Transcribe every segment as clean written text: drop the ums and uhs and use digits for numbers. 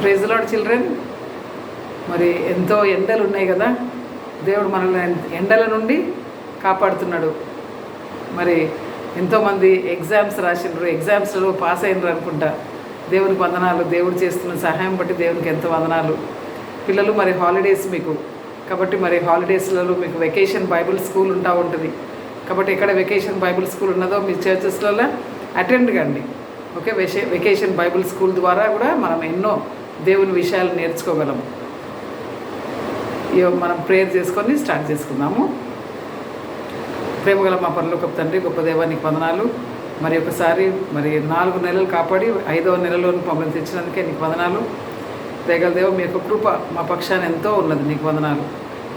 Praise lord children. మరి ఎంతో ఎండలు ఉన్నాయి కదా, దేవుడు మనల్ని ఎండల నుండి కాపాడుతున్నాడు. మరి ఎంతోమంది ఎగ్జామ్స్ రాసిండ్రు, ఎగ్జామ్స్లో పాస్ అయినరు అనుకుంటా. దేవునికి వందనాలు. దేవుడు చేస్తున్న సహాయం బట్టి దేవునికి ఎంతో వందనాలు. పిల్లలు మరి హాలిడేస్ మీకు కాబట్టి మరి హాలిడేస్లలో మీకు వెకేషన్ బైబిల్ స్కూల్ ఉంటుంది. కాబట్టి ఎక్కడ వెకేషన్ బైబిల్ స్కూల్ ఉన్నదో మీ చర్చెస్లలో అటెండ్ కండి. ఓకే, వెకేషన్ బైబిల్ స్కూల్ ద్వారా కూడా మనం ఎన్నో దేవుని విషయాలు నేర్చుకోగలము. మనం ప్రేయర్ చేసుకొని స్టార్ట్ చేసుకుందాము. ప్రేమగల మా పరలోకపు తండ్రి, గొప్ప దేవానికి వందనాలు. మరి ఒకసారి మరి 4 నెలలు కాపాడి 5వ నెలలో మమ్మల్ని తెచ్చినందుకే నీకు వందనాలు. దయగల దేవ, మీ యొక్క కృప మా పక్షాన ఎంతో ఉన్నది, నీకు వందనాలు.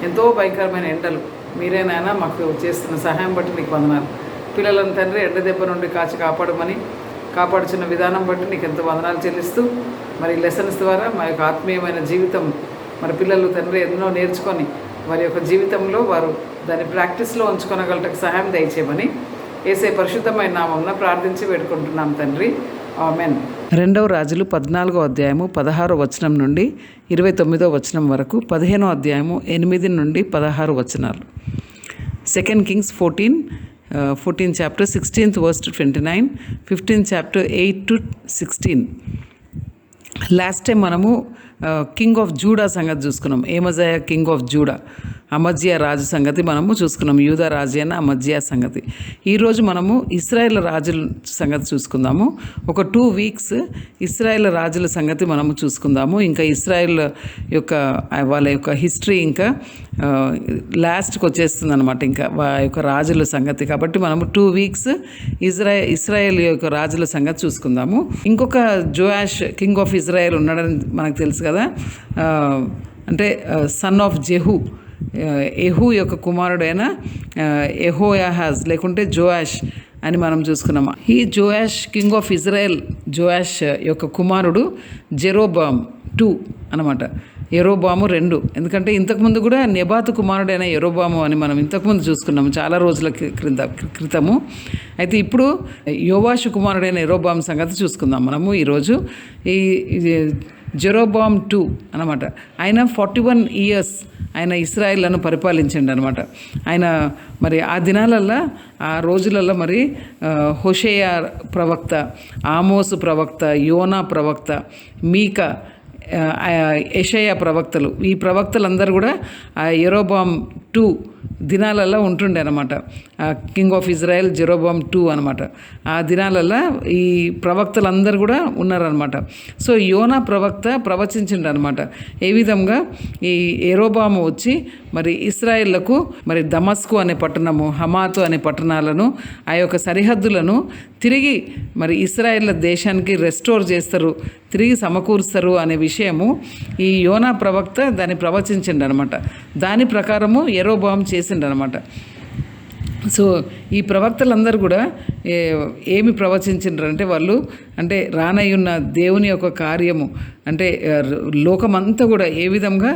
ఎంతో భయంకరమైన ఎండలు మీరేనైనా మాకు చేస్తున్న సహాయం బట్టి నీకు వందనాలు. పిల్లలను తండ్రి ఎండ దెబ్బ నుండి కాపాడమని కాపాడుచున్న విధానం బట్టి నీకు ఎంతో వందనాలు చెల్లిస్తూ మరి లెసన్స్ ద్వారా మా యొక్క ఆత్మీయమైన జీవితం మరి పిల్లలు తండ్రి ఎన్నో నేర్చుకొని వారి యొక్క జీవితంలో వారు దాన్ని ప్రాక్టీస్లో ఉంచుకొనగలటకు సహాయం దయచేయమని యేసే పరిశుద్ధమైన నామమున ప్రార్థించి వేడుకుంటున్నాం తండ్రి, ఆమెన్. 2వ రాజులు 14వ అధ్యాయము 16వ వచనం నుండి 29వ వచనం వరకు, 15వ అధ్యాయము 8 నుండి 16 వచనాలు. 2 Kings 14 chapter 16th verse to 29, 15th chapter 8 to 16. Last time మనము కింగ్ ఆఫ్ జూడా సంగతి చూసుకున్నాం. ఏమజయ కింగ్ ఆఫ్ జూడా, అమజ్జియా రాజు సంగతి మనము చూసుకున్నాం. యూదా రాజు అయిన అమజ్జియా సంగతి. ఈరోజు మనము ఇశ్రాయేల్ రాజుల సంగతి చూసుకుందాము. ఒక 2 weeks ఇశ్రాయేల్ రాజుల సంగతి మనము చూసుకుందాము. ఇంకా ఇశ్రాయేల్ యొక్క వాళ్ళ యొక్క హిస్టరీ ఇంకా లాస్ట్కి వచ్చేస్తుంది అనమాట, ఇంకా వాళ్ళ యొక్క రాజుల సంగతి. కాబట్టి మనము 2 weeks ఇశ్రాయేల్ యొక్క రాజుల సంగతి చూసుకుందాము. ఇంకొక జోయాష్ కింగ్ ఆఫ్ ఇజ్రాయెల్ ఉన్నాడని మనకు తెలుసు కదా. అంటే సన్ ఆఫ్ జెహూ, యెహూ యొక్క కుమారుడైన యెహోయాహాజ్ లేకుంటే జోయాష్ అని మనం చూసుకున్నాము. ఈ Joash king of Israel, Joash యొక్క కుమారుడు జెరోబామ్ 2 అనమాట. యెరోబాము 2. ఎందుకంటే ఇంతకుముందు కూడా నెబాతు కుమారుడైన యెరోబాము అని మనం ఇంతకుముందు చూసుకున్నాము చాలా రోజుల క్రితము. అయితే ఇప్పుడు యోవాషు కుమారుడైన యెరోబాము సంగతి చూసుకుందాం మనము ఈరోజు. ఈ జెరోబామ్ 2 అనమాట. ఆయన 41 years ఆయన ఇశ్రాయేళ్లను పరిపాలించండి అనమాట. ఆయన మరి ఆ దినాలల్లో, ఆ రోజులలో మరి హోషేయ ప్రవక్త, ఆమోసు ప్రవక్త, యోనా ప్రవక్త, మీకా, యెషయా ప్రవక్తలు, ఈ ప్రవక్తలందరూ కూడా ఆ యెరోబామ్ 2 దినాలలో ఉంటుండే అనమాట. కింగ్ ఆఫ్ ఇజ్రాయెల్ జెరోబామ్ 2 అనమాట. ఆ దినాలలో ఈ ప్రవక్తలందరూ కూడా ఉన్నారనమాట. సో యోనా ప్రవక్త ప్రవచించిండు అనమాట. ఏ విధంగా ఈ యెరోబాము వచ్చి మరి ఇశ్రాయేళ్లకు మరి దమస్కు అనే పట్టణము, హమాతు అనే పట్టణాలను, ఆ యొక్క సరిహద్దులను తిరిగి మరి ఇశ్రాయేళ్ల దేశానికి రెస్టోర్ చేస్తారు, తిరిగి సమకూరుస్తారు అనే విషయము ఈ యోనా ప్రవక్త దాన్ని ప్రవచించిండు అనమాట. దాని ప్రకారము యెరోబాము చేసిండు అనమాట. సో ఈ ప్రవక్తలందరూ కూడా ఏమి ప్రవచించారంటే వాళ్ళు అంటే రానయ్యున్న దేవుని యొక్క కార్యము, అంటే లోకమంతా కూడా ఏ విధంగా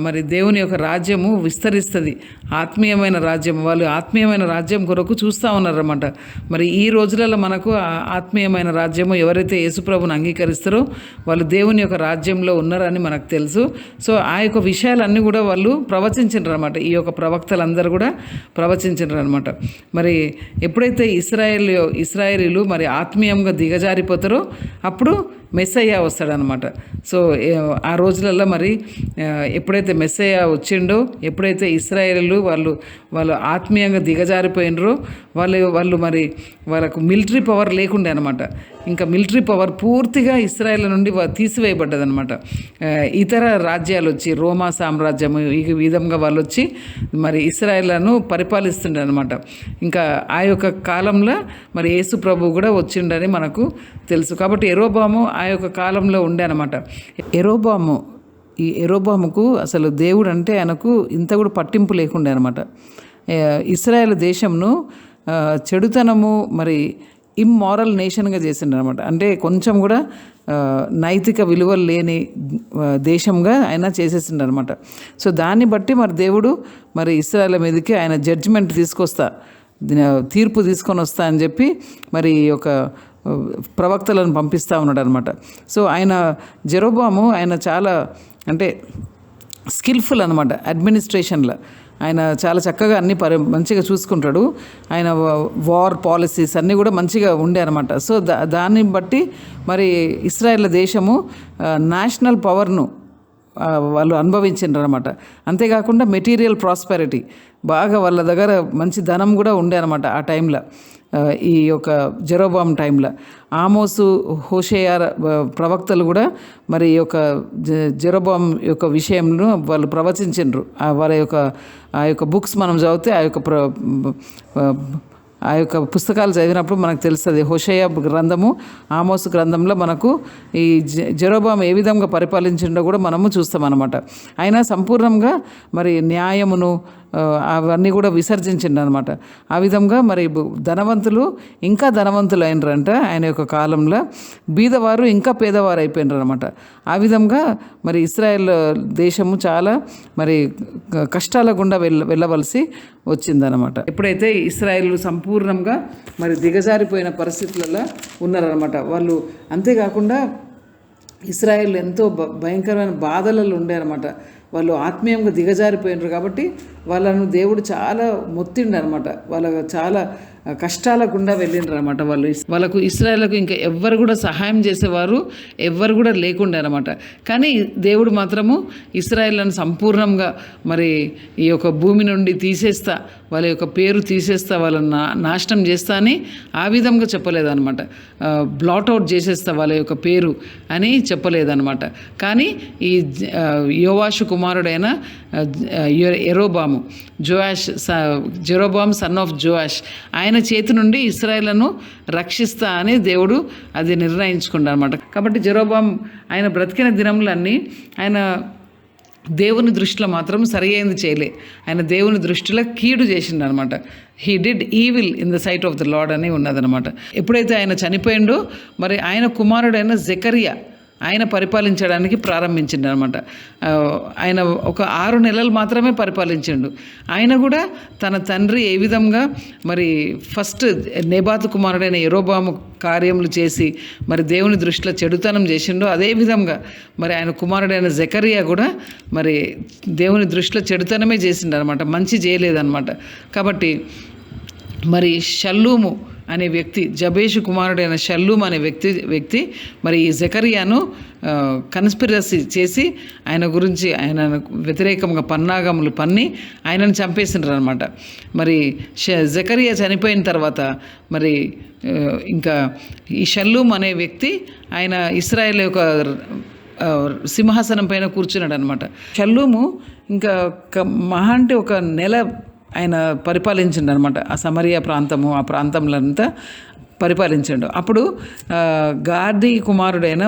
మరి దేవుని యొక్క రాజ్యము విస్తరిస్తుంది, ఆత్మీయమైన రాజ్యం, వాళ్ళు ఆత్మీయమైన రాజ్యం కొరకు చూస్తూ ఉన్నారన్నమాట. మరి ఈ రోజులలో మనకు ఆత్మీయమైన రాజ్యము ఎవరైతే యేసుప్రభుని అంగీకరిస్తారో వాళ్ళు దేవుని యొక్క రాజ్యంలో ఉన్నారని మనకు తెలుసు. సో ఆ యొక్క విషయాలన్నీ కూడా వాళ్ళు ప్రవచించారు అనమాట. ఈ యొక్క ప్రవక్తలందరూ కూడా ప్రవచించారు అనమాట. మరి ఎప్పుడైతే ఇశ్రాయేలీలు మరి ఆత్మీయంగా దిగజారిపోతారో అప్పుడు మెస్సయ్య వస్తాడనమాట. సో ఆ రోజులలో మరి ఎప్పుడైతే మెస్సయ్య వచ్చిండో, ఎప్పుడైతే ఇశ్రాయేలీలు వాళ్ళు ఆత్మీయంగా దిగజారిపోయినరో వాళ్ళు మరి వాళ్ళకు మిలిటరీ పవర్ లేకుండే అనమాట. ఇంకా మిలిటరీ పవర్ పూర్తిగా ఇశ్రాయేల్ నుండి తీసివేయబడ్డదనమాట. ఇతర రాజ్యాలు వచ్చి, రోమా సామ్రాజ్యము, ఈ విధంగా వాళ్ళు వచ్చి మరి ఇశ్రాయేళ్లను పరిపాలిస్తుండే అనమాట. ఇంకా ఆ యొక్క కాలంలో మరి యేసు ప్రభు కూడా వచ్చిండని మనకు తెలుసు. కాబట్టి యెరోబాము ఆ యొక్క కాలంలో ఉండే అనమాట. ఈ యెరోబాముకు అసలు దేవుడు అంటే ఆయనకు ఇంత కూడా పట్టింపు లేకుండే అనమాట. ఇశ్రాయేల్ దేశంను చెడుతనము మరి ఇమ్మారల్ నేషన్గా చేసిండు అనమాట. అంటే కొంచెం కూడా నైతిక విలువలు లేని దేశంగా ఆయన చేసేసిండు అనమాట. సో దాన్ని బట్టి మరి దేవుడు మరి ఇశ్రాయేల్ మీదకి ఆయన జడ్జిమెంట్ తీసుకొస్తా, తీర్పు తీసుకొని వస్తా అని చెప్పి మరి ఒక ప్రవక్తలను పంపిస్తూ ఉన్నాడు అనమాట. సో జెరోబాము ఆయన చాలా అంటే స్కిల్ఫుల్ అనమాట అడ్మినిస్ట్రేషన్లో. ఆయన చాలా చక్కగా అన్ని మంచిగా చూసుకుంటాడు. ఆయన వార్ పాలసీస్ అన్నీ కూడా మంచిగా ఉండే అనమాట. సో దాన్ని బట్టి మరి ఇస్రాయేల్ దేశము నేషనల్ పవర్ను వాళ్ళు అనుభవించారు అనమాట. అంతేకాకుండా మెటీరియల్ ప్రాస్పెరిటీ బాగా వాళ్ళ దగ్గర మంచి ధనం కూడా ఉండే అనమాట ఆ టైంలో, ఈ యొక్క జెరోబామ్ టైంలో. ఆమోసు, హోషేయ ప్రవక్తలు కూడా మరి ఈ యొక్క జెరోబామ్ యొక్క విషయంలో వాళ్ళు ప్రవచించిండ్రు. ఆ యొక్క బుక్స్ మనం చదివితే ఆ యొక్క పుస్తకాలు చదివినప్పుడు మనకు తెలుస్తుంది. హోషేయ గ్రంథము, ఆమోసు గ్రంథంలో మనకు ఈ జెరోబాము ఏ విధంగా పరిపాలించిండో కూడా మనము చూస్తామన్నమాట. ఆయన సంపూర్ణంగా మరి న్యాయమును అవన్నీ కూడా విసర్జించిండు అనమాట. ఆ విధంగా మరి ధనవంతులు ఇంకా ధనవంతులు అయినరంట ఆయన యొక్క కాలంలో, బీదవారు ఇంకా పేదవారు అయిపోయినారు అనమాట. ఆ విధంగా మరి ఇస్రాయేల్ దేశము చాలా మరి కష్టాల గుండా వెళ్ళవలసి వచ్చిందనమాట. ఎప్పుడైతే ఇస్రాయేల్ సంపూర్ణంగా మరి దిగజారిపోయిన పరిస్థితులలో ఉన్నారనమాట వాళ్ళు. అంతేకాకుండా ఇస్రాయేల్ ఎంతో భయంకరమైన బాధలలో ఉండారన్నమాట. వాళ్ళు ఆత్మీయంగా దిగజారిపోయినారు కాబట్టి వాళ్ళను దేవుడు చాలా మొత్తిండు అనమాట. వాళ్ళకు చాలా కష్టాల గుండా వెళ్ళిండ్రు అనమాట. వాళ్ళకు ఇస్రాయేల్కు ఇంకా ఎవ్వరు కూడా సహాయం చేసేవారు ఎవ్వరు కూడా లేకుండే అనమాట. కానీ దేవుడు మాత్రము ఇస్రాయేల్లను సంపూర్ణంగా మరి ఈ యొక్క భూమి నుండి తీసేస్తా, వాళ్ళ యొక్క పేరు తీసేస్తా, వాళ్ళని నాశనం చేస్తా అని ఆ విధంగా చెప్పలేదన్నమాట. బ్లాట్అవుట్ చేసేస్తా వాళ్ళ యొక్క పేరు అని చెప్పలేదన్నమాట. కానీ ఈ యోవాషు కుమారుడైన యెరోబాము, జెరోబామ్ సన్ ఆఫ్ జోయాష్, ఆయన చేతి నుండి ఇశ్రాయేలును రక్షిస్తా అని దేవుడు అది నిర్ణయించుకున్నాడు అనమాట. కాబట్టి జెరోబామ్ ఆయన బ్రతికిన దినములన్నీ ఆయన దేవుని దృష్టిలో మాత్రం సరి అయింది చేయలే. ఆయన దేవుని దృష్టిలో కీడు చేసిండు అనమాట. He did evil in the sight of the lord అని ఉన్నదనమాట. ఎప్పుడైతే ఆయన చనిపోయిండో మరి ఆయన కుమారుడైన జెకరియా ఆయన పరిపాలించడానికి ప్రారంభించిండు అనమాట. ఆయన ఒక 6 నెలలు మాత్రమే పరిపాలించిండు. ఆయన కూడా తన తండ్రి ఏ విధంగా మరి ఫస్ట్ నెబాతు కుమారుడైన యెరోబాము కార్యములు చేసి మరి దేవుని దృష్టిలో చెడుతనం చేసిండో అదే విధంగా మరి ఆయన కుమారుడైన జెకరియా కూడా మరి దేవుని దృష్టిలో చెడుతనమే చేసిండు అనమాట, మంచి చేయలేదన్నమాట. కాబట్టి మరి షల్లూము అనే వ్యక్తి, జబేషు కుమారుడైన షల్లూమ్ అనే వ్యక్తి మరి ఈ జెకరియాను కన్స్పిరసీ చేసి ఆయన గురించి ఆయన వ్యతిరేకంగా పన్నాగములు పన్ని ఆయనను చంపేసినారు అనమాట. మరి జెకరియా చనిపోయిన తర్వాత మరి ఇంకా ఈ షల్లూమ్ అనే వ్యక్తి ఆయన ఇశ్రాయేల్ యొక్క సింహాసనం పైన కూర్చున్నాడు అనమాట. షల్లూము ఇంకా మహా అంటే 1 నెల ఆయన పరిపాలించిండు అనమాట. ఆ సమరియా ప్రాంతము, ఆ ప్రాంతంలో అంతా పరిపాలించాడు. అప్పుడు గాది కుమారుడైన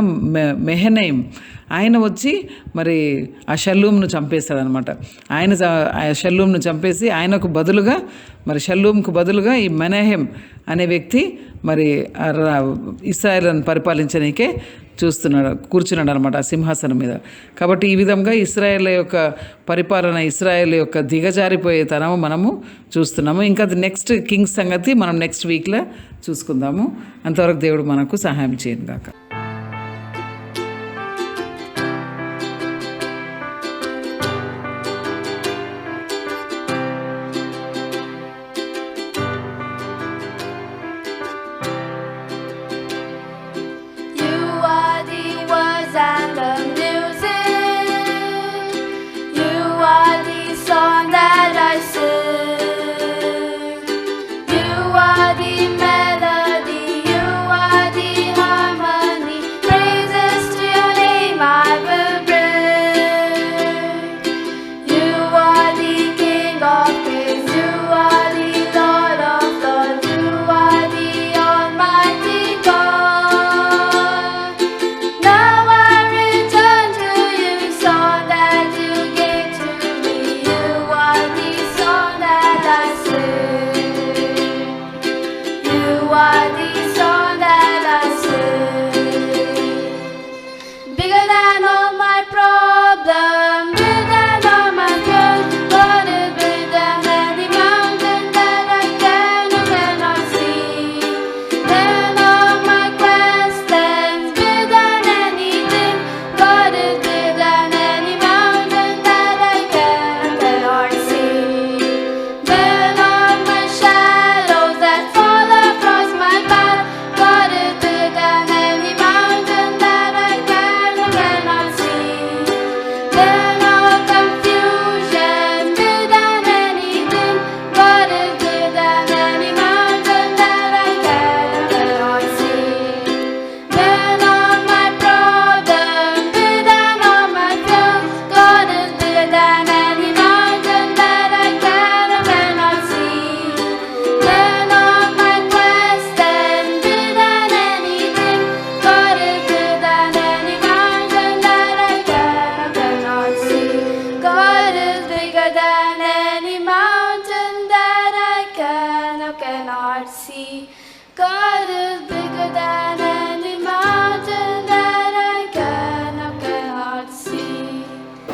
మెహనైం ఆయన వచ్చి మరి ఆ షల్లూమ్ను చంపేస్తాడనమాట. ఆయన షల్లూమ్ను చంపేసి ఆయనకు బదులుగా మరి షల్లూమ్కు బదులుగా ఈ మెనహెం అనే వ్యక్తి మరి ఇశ్రాయేలును పరిపాలించడానికే కూర్చున్నాడు అనమాట ఆ సింహాసనం మీద. కాబట్టి ఈ విధంగా ఇశ్రాయేల్ యొక్క పరిపాలన, ఇశ్రాయేల్ యొక్క దిగజారిపోయే తనము మనము చూస్తున్నాము. ఇంకా నెక్స్ట్ కింగ్స్ సంగతి మనం నెక్స్ట్ వీక్లో చూసుకుందాము. అంతవరకు దేవుడు మనకు సహాయం చేయను గాక. Melody, you are the harmony.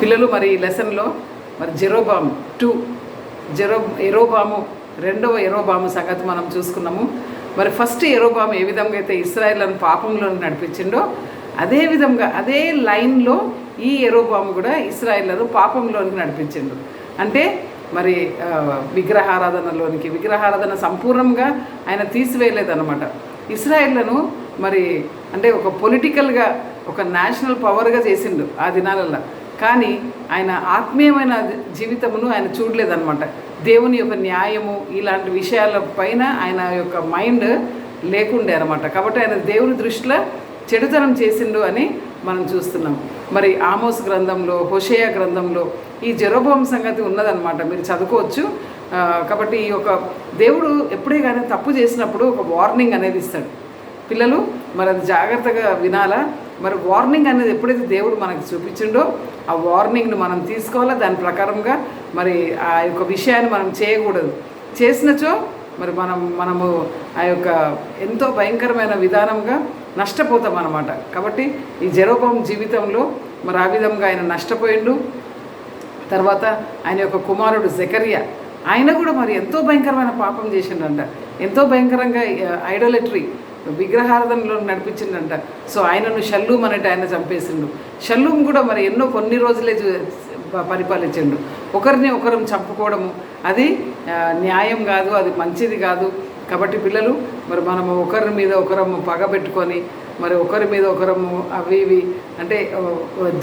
పిల్లలు మరి ఈ లెసన్లో మరి జెరోబాము 2 యెరోబాము రెండవ యెరోబాము సంగతి మనం చూసుకున్నాము. మరి ఫస్ట్ యెరోబాము ఏ విధంగా అయితే ఇశ్రాయేలును పాపంలో నడిపించిండో అదే విధంగా అదే లైన్లో ఈ యెరోబాము కూడా ఇశ్రాయేలును పాపంలోనికి నడిపించిండు. అంటే మరి విగ్రహారాధన సంపూర్ణంగా ఆయన తీసివేయలేదన్నమాట. ఇశ్రాయేలును మరి అంటే ఒక పొలిటికల్గా ఒక నేషనల్ పవర్గా చేసిండు ఆ దినాలల్లో. కానీ ఆయన ఆత్మీయమైన జీవితమును ఆయన చూడలేదన్నమాట. దేవుని యొక్క న్యాయము ఇలాంటి విషయాల పైన ఆయన యొక్క మైండ్ లేకుండే అనమాట. కాబట్టి ఆయన దేవుని దృష్టిలో చెడుతనం చేసిండు అని మనం చూస్తున్నాం. మరి ఆమోస్ గ్రంథంలో, హోషేయ గ్రంథంలో ఈ జెరోబాము సంగతి ఉన్నదన్నమాట, మీరు చదువుకోవచ్చు. కాబట్టి ఈ యొక్క దేవుడు ఎప్పుడే కానీ తప్పు చేసినప్పుడు ఒక వార్నింగ్ అనేది ఇస్తాడు. పిల్లలు మరి అది జాగ్రత్తగా వినాలా. మరి వార్నింగ్ అనేది ఎప్పుడైతే దేవుడు మనకు చూపించిండో ఆ వార్నింగ్ను మనం తీసుకోవాలా. దాని ప్రకారంగా మరి ఆ యొక్క విషయాన్ని మనం చేయకూడదు. చేసినచో మరి మనము ఆ యొక్క ఎంతో భయంకరమైన విధానంగా నష్టపోతాం అన్నమాట. కాబట్టి ఈ జెరోబాము జీవితంలో మరి ఆ విధంగా ఆయన నష్టపోయిండు. తర్వాత ఆయన యొక్క కుమారుడు జెకర్యా, ఆయన కూడా మరి ఎంతో భయంకరమైన పాపం చేసిండంట. ఎంతో భయంకరంగా ఐడోలట్రీ విగ్రహారాధనలో నడిపించిండంట. సో ఆయనను షల్లూమ్ అనేటి ఆయన చంపేసిండు. షల్లూమ్ కూడా మరి కొన్ని రోజులే పరిపాలించిండు. ఒకరిని ఒకరం చంపుకోవడము అది న్యాయం కాదు, అది మంచిది కాదు. కాబట్టి పిల్లలు మరి మనము ఒకరి మీద ఒకరము పగ పెట్టుకొని మరి ఒకరి మీద ఒకరము అవి అంటే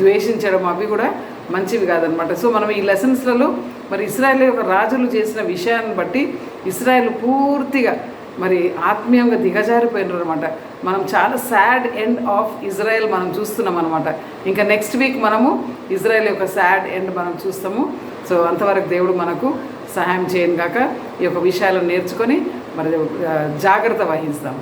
ద్వేషించడం అవి కూడా మంచివి కాదనమాట. సో మనం ఈ లెసన్స్లలో మరి ఇశ్రాయేల్ యొక్క రాజులు చేసిన విషయాన్ని బట్టి ఇశ్రాయేల్ పూర్తిగా మరి ఆత్మీయంగా దిగజారిపోయినారు అనమాట. మనం చాలా సాడ్ ఎండ్ ఆఫ్ ఇజ్రాయెల్ మనం చూస్తున్నాం అనమాట. ఇంకా నెక్స్ట్ వీక్ మనము ఇజ్రాయెల్ యొక్క సాడ్ ఎండ్ మనం చూస్తాము. సో అంతవరకు దేవుడు మనకు సహాయం చేయను గాక ఈ యొక్క విషయాలను నేర్చుకొని మరి జాగ్రత్త వహిస్తాము.